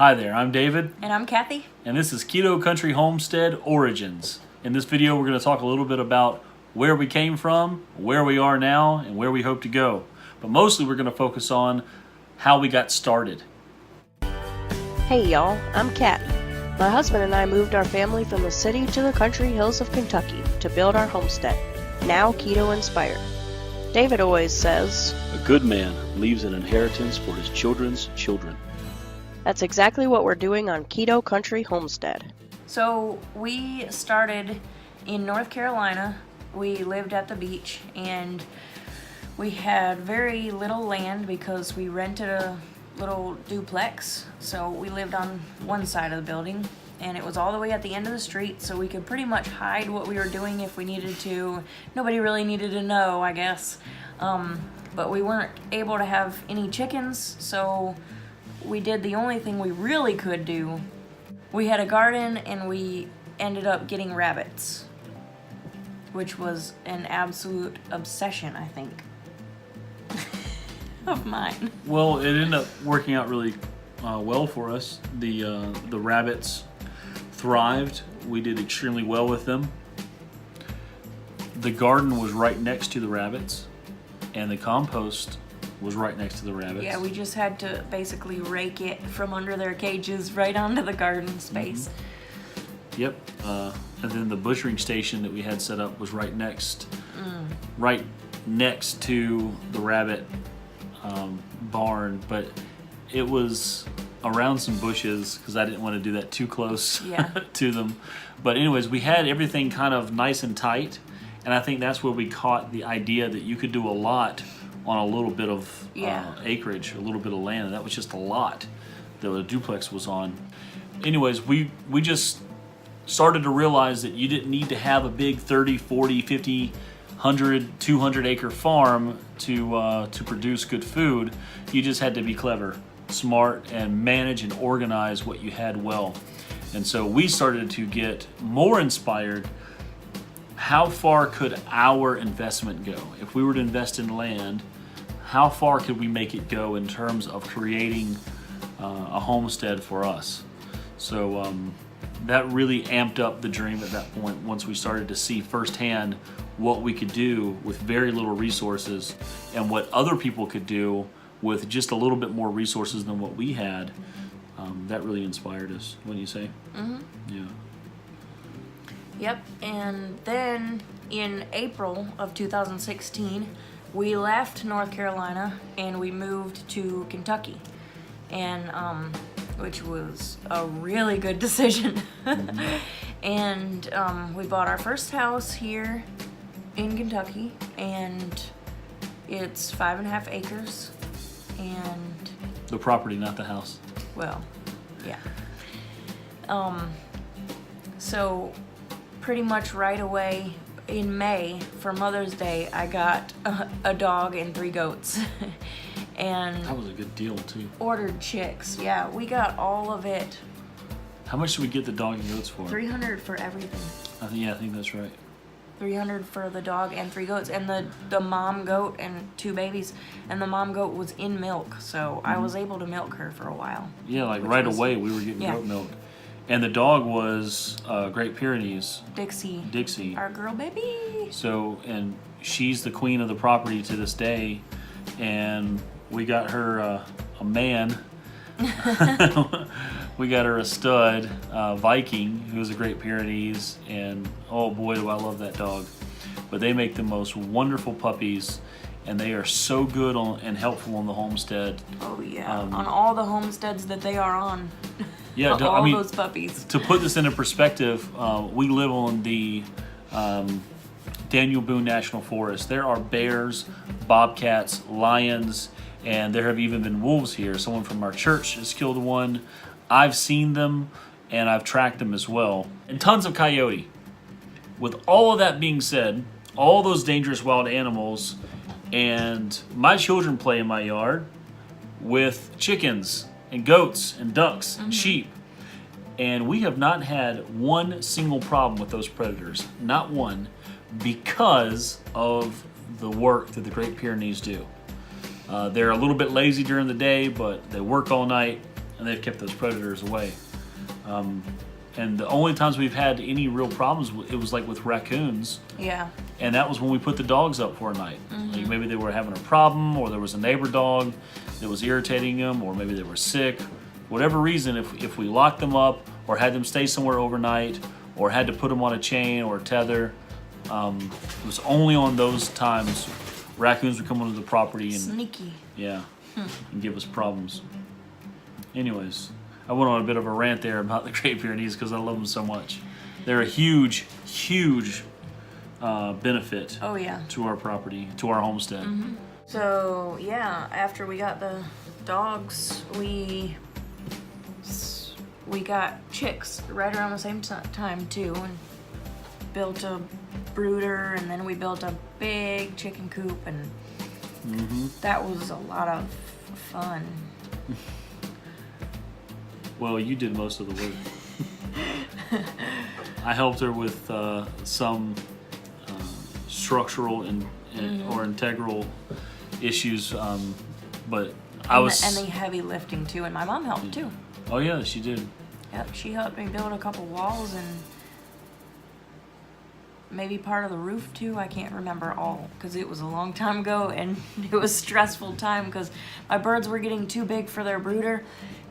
Hi there, I'm David. And I'm Kathy. And this is Keto Country Homestead Origins. In this video, we're going to talk a little bit about where we came from, where we are now, and where we hope to go. But mostly we're going to focus on how we got started. Hey y'all, I'm Kat. My husband and I moved our family from the city to the country hills of Kentucky to build our homestead, now keto inspired. David always says, "A good man leaves an inheritance for his children's children." That's exactly what we're doing on Keto Country Homestead. So we started in North Carolina. We lived at the beach and we had very little land because we rented a little duplex. So we lived on one side of the building and it was all the way at the end of the street, so we could pretty much hide what we were doing if we needed to. Nobody really needed to know, I guess. But we weren't able to have any chickens, so we did the only thing we really could do. We had a garden and we ended up getting rabbits, which was an absolute obsession, I think, of mine. Well, it ended up working out really well for us. The rabbits thrived. We did extremely well with them. The garden was right next to the rabbits, and the compost was right next to the rabbits. Yeah, we just had to basically rake it from under their cages right onto the garden space. Mm-hmm. Yep. And then the butchering station that we had set up was right next to the rabbit barn, but it was around some bushes because I didn't want to do that too close to them. But anyways, we had everything kind of nice and tight, and I think that's where we caught the idea that you could do a lot on a little bit of acreage, a little bit of land, and that was just a lot that the duplex was on. Anyways, we just started to realize that you didn't need to have a big 30, 40, 50, 100, 200 acre farm to produce good food. You just had to be clever, smart, and manage and organize what you had well. And so we started to get more inspired. How far could our investment go? If we were to invest in land, how far could we make it go in terms of creating a homestead for us? So that really amped up the dream at that point once we started to see firsthand what we could do with very little resources and what other people could do with just a little bit more resources than what we had. That really inspired us, wouldn't you say? Mm-hmm. Yeah. Yep, and then in April of 2016, we left North Carolina and we moved to Kentucky, and which was a really good decision. Mm-hmm. And we bought our first house here in Kentucky, and it's 5.5 acres, and the property, not the house. Well, yeah. So pretty much right away in May for Mother's Day, I got a dog and 3 goats. And that was a good deal too. Ordered chicks. Yeah, we got all of it. How much did we get the dog and goats for? $300 for everything. I think that's right. $300 for the dog and 3 goats, and the mom goat and 2 babies, and the mom goat was in milk, so I was able to milk her for a while. Yeah, like right away we were getting goat milk. And the dog was Great Pyrenees. Dixie. Our girl baby. So, and she's the queen of the property to this day. And we got her a man. We got her a stud, Viking, who was a Great Pyrenees. And oh boy, do I love that dog. But they make the most wonderful puppies. And they are so good and helpful on the homestead. Oh yeah, on all the homesteads that they are on. Yeah, those puppies. To put this into perspective, we live on the Daniel Boone National Forest. There are bears, bobcats, lions, and there have even been wolves here. Someone from our church has killed one. I've seen them, and I've tracked them as well. And tons of coyote. With all of that being said, all those dangerous wild animals, and my children play in my yard with chickens and goats and ducks and sheep. And we have not had one single problem with those predators. Not one. Because of the work that the Great Pyrenees do. They're a little bit lazy during the day, but they work all night. and they've kept those predators away. And the only times we've had any real problems, it was like with raccoons. Yeah. And that was when we put the dogs up for a night. Like maybe they were having a problem, or there was a neighbor dog that was irritating them, or maybe they were sick. Whatever reason, if we locked them up or had them stay somewhere overnight or had to put them on a chain or a tether, it was only on those times raccoons would come onto the property and Sneaky. yeah, and give us problems. Anyways, I went on a bit of a rant there about the Great Pyrenees because I love them so much. They're a huge, huge benefit Oh yeah. to our property, to our homestead. So yeah, after we got the dogs, we got chicks right around the same time too, and built a brooder, and then we built a big chicken coop, and that was a lot of fun. Well, you did most of the work. I helped her with some structural or integral issues, but I was... And the heavy lifting too, and my mom helped too. Oh yeah, she did. Yep, she helped me build a couple walls and maybe part of the roof too. I can't remember all because it was a long time ago, and it was a stressful time because my birds were getting too big for their brooder,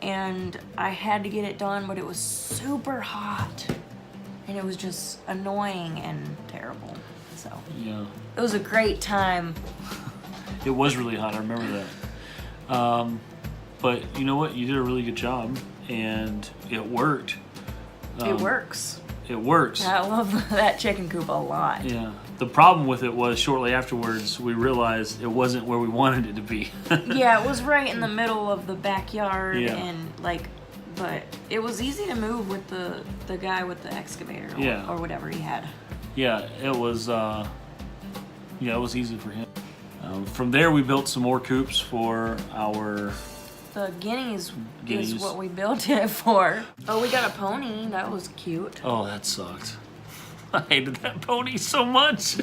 and I had to get it done, but it was super hot and it was just annoying and terrible. So Yeah. it was a great time. It was really hot, I remember that. But you know what? You did a really good job, and it worked. It works. It works. I love that chicken coop a lot. Yeah. The problem with it was shortly afterwards we realized it wasn't where we wanted it to be. Yeah, it was right in the middle of the backyard, Yeah. and but it was easy to move with the guy with the excavator or whatever he had. Yeah, it was. It was easy for him. From there, we built some more coops for our. The guineas is what we built it for. Oh, we got a pony. That was cute. Oh, that sucked. I hated that pony so much.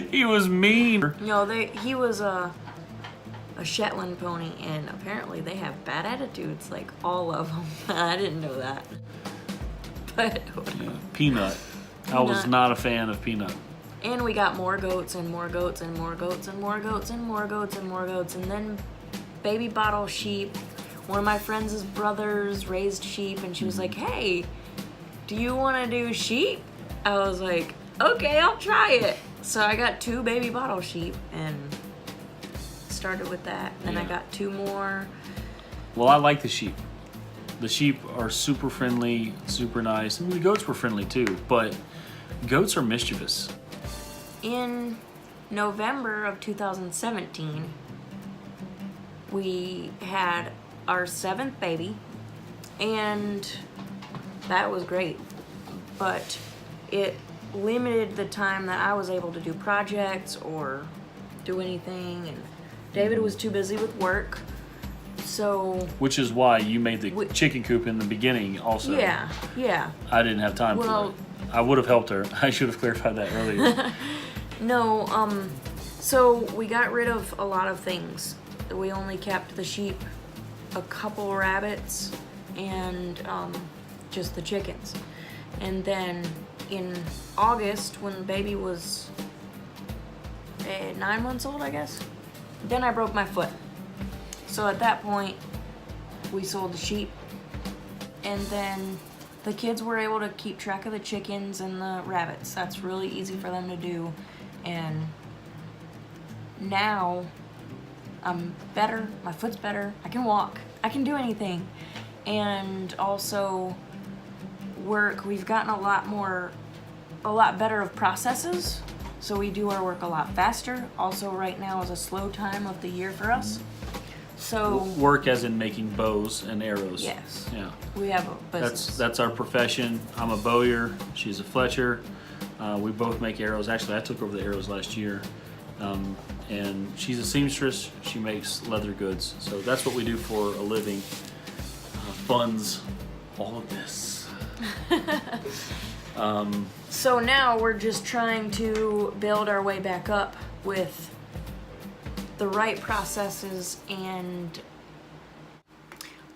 He was mean. No, he was a Shetland pony, and apparently they have bad attitudes, like all of them. I didn't know that. But Yeah, Peanut. I was not a fan of Peanut. and we got more goats and more goats and more goats and more goats and more goats and more goats, and then baby bottle sheep. One of my friends' brothers raised sheep, and she was like, "Hey, do you want to do sheep?" I was like, "Okay, I'll try it." So I got 2 baby bottle sheep and started with that. Then I Yeah. got 2 more. Well, I like the sheep. The sheep are super friendly, super nice. And the goats were friendly too, but goats are mischievous. In November of 2017, we had our 7th baby, and that was great. But it limited the time that I was able to do projects or do anything, and David was too busy with work. So Which is why you made the chicken coop in the beginning also. yeah. I didn't have time for it. I would have helped her. I should have clarified that earlier. No, so we got rid of a lot of things. We only kept the sheep, a couple rabbits, and just the chickens. And then in August, when the baby was 9 months old, I guess, then I broke my foot. So at that point, we sold the sheep, and then the kids were able to keep track of the chickens and the rabbits. That's really easy for them to do. And now I'm better, my foot's better, I can walk, I can do anything. And also work, we've gotten a lot better of processes, so we do our work a lot faster. Also right now is a slow time of the year for us. So Work as in making bows and arrows. yes, Yeah. we have a business. That's our profession. I'm a bowyer. She's a fletcher. We both make arrows. Actually, I took over the arrows last year. And she's a seamstress. She makes leather goods. So that's what we do for a living. Funds all of this. So now we're just trying to build our way back up with the right processes and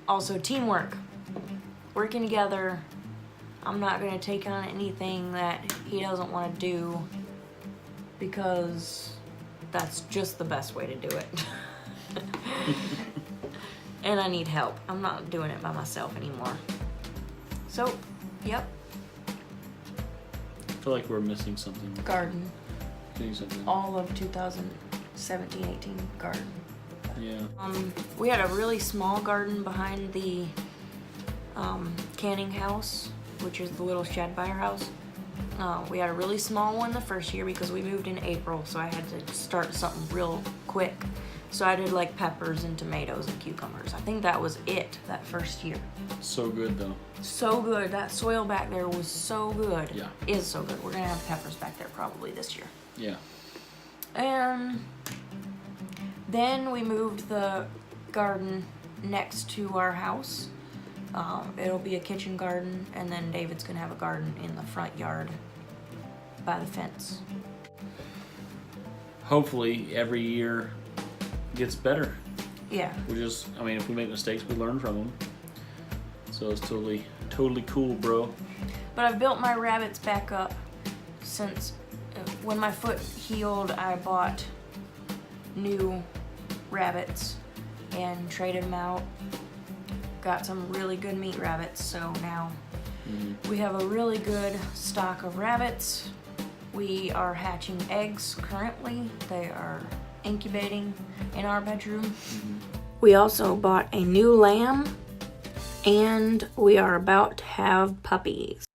also teamwork. Working together. I'm not going to take on anything that he doesn't want to do because that's just the best way to do it. And I need help. I'm not doing it by myself anymore. So, yep. I feel like we're missing something. Garden. Doing something. All of 2017-18 garden. Yeah. We had a really small garden behind the canning house, which is the little shed by our house. We had a really small one the first year because we moved in April, so I had to start something real quick. So I did like peppers and tomatoes and cucumbers. I think that was it that first year. So good though. So good. That soil back there was so good. Yeah. Is so good. We're gonna have peppers back there probably this year. Yeah. And then we moved the garden next to our house. It'll be a kitchen garden, and then David's gonna have a garden in the front yard by the fence. Hopefully every year gets better. Yeah. I mean, if we make mistakes, we learn from them. So it's totally cool, bro. But I've built my rabbits back up since when my foot healed. I bought new rabbits and traded them out. Got some really good meat rabbits, so now we have a really good stock of rabbits. We are hatching eggs currently. They are incubating in our bedroom. We also bought a new lamb, and we are about to have puppies.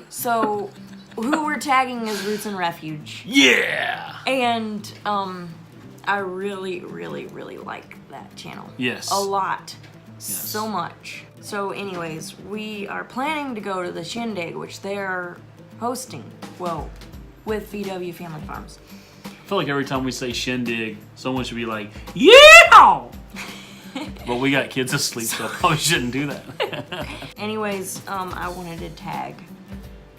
So who we're tagging is Roots and Refuge. Yeah! And I really, really, really like that channel. Yes. A lot. Yes. So much. So anyways, we are planning to go to the Shindig, which they're hosting, well, with VW Family Farms. I feel like every time we say shindig, someone should be like, yeah! But we got kids asleep, so I probably shouldn't do that. Anyways, I wanted to tag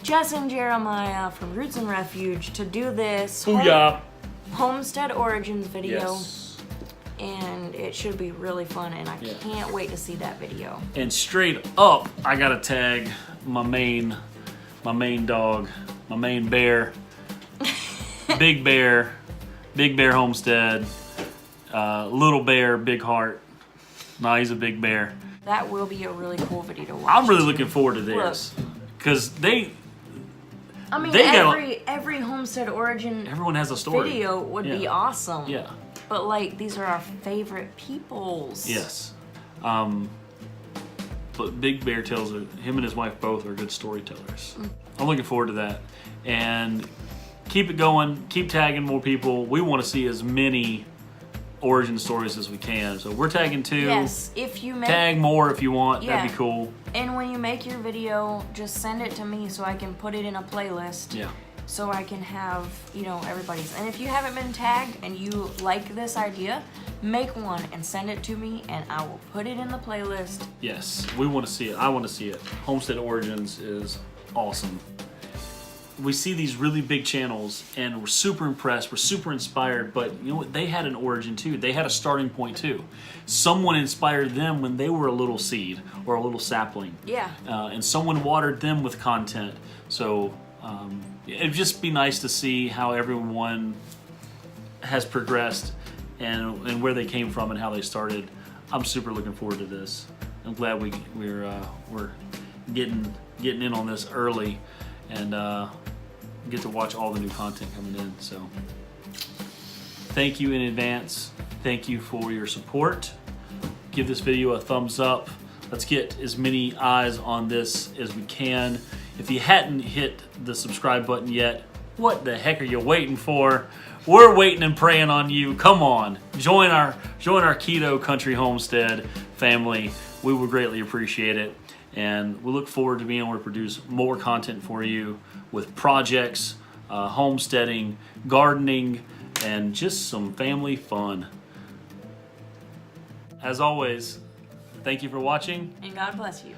Jess and Jeremiah from Roots and Refuge to do this Booyah! Homestead Origins video. Yes. And it should be really fun, and I can't wait to see that video. And straight up, I gotta tag my main dog, my main bear, Big Bear Homestead, Little Bear, Big Heart. Nah, he's a big bear. That will be a really cool video to watch. I'm really looking forward to this because every Homestead Origin everyone has a story. video would be awesome. Yeah. But like, these are our favorite peoples. Yes. But Big Bear tells it. Him and his wife both are good storytellers. I'm looking forward to that, and keep it going. Keep tagging more people. We want to see as many origin stories as we can. So we're tagging 2. Yes, if you make tag more if you want. That'd be cool. And when you make your video, just send it to me so I can put it in a playlist. Yeah. So I can have, everybody's. And if you haven't been tagged and you like this idea, make one and send it to me, and I will put it in the playlist. Yes, we want to see it. I want to see it. Homestead Origins is awesome. We see these really big channels, and we're super impressed. We're super inspired. But you know what? They had an origin too. They had a starting point too. Someone inspired them when they were a little seed or a little sapling. Yeah. And someone watered them with content. So it'd just be nice to see how everyone has progressed and where they came from and how they started. I'm super looking forward to this. I'm glad we're getting in on this early and get to watch all the new content coming in. So thank you in advance. Thank you for your support. Give this video a thumbs up. Let's get as many eyes on this as we can. If you hadn't hit the subscribe button yet, what the heck are you waiting for? We're waiting and praying on you. Come on, join our Keto Country Homestead family. We would greatly appreciate it. And we look forward to being able to produce more content for you with projects, homesteading, gardening, and just some family fun. As always, thank you for watching. And God bless you.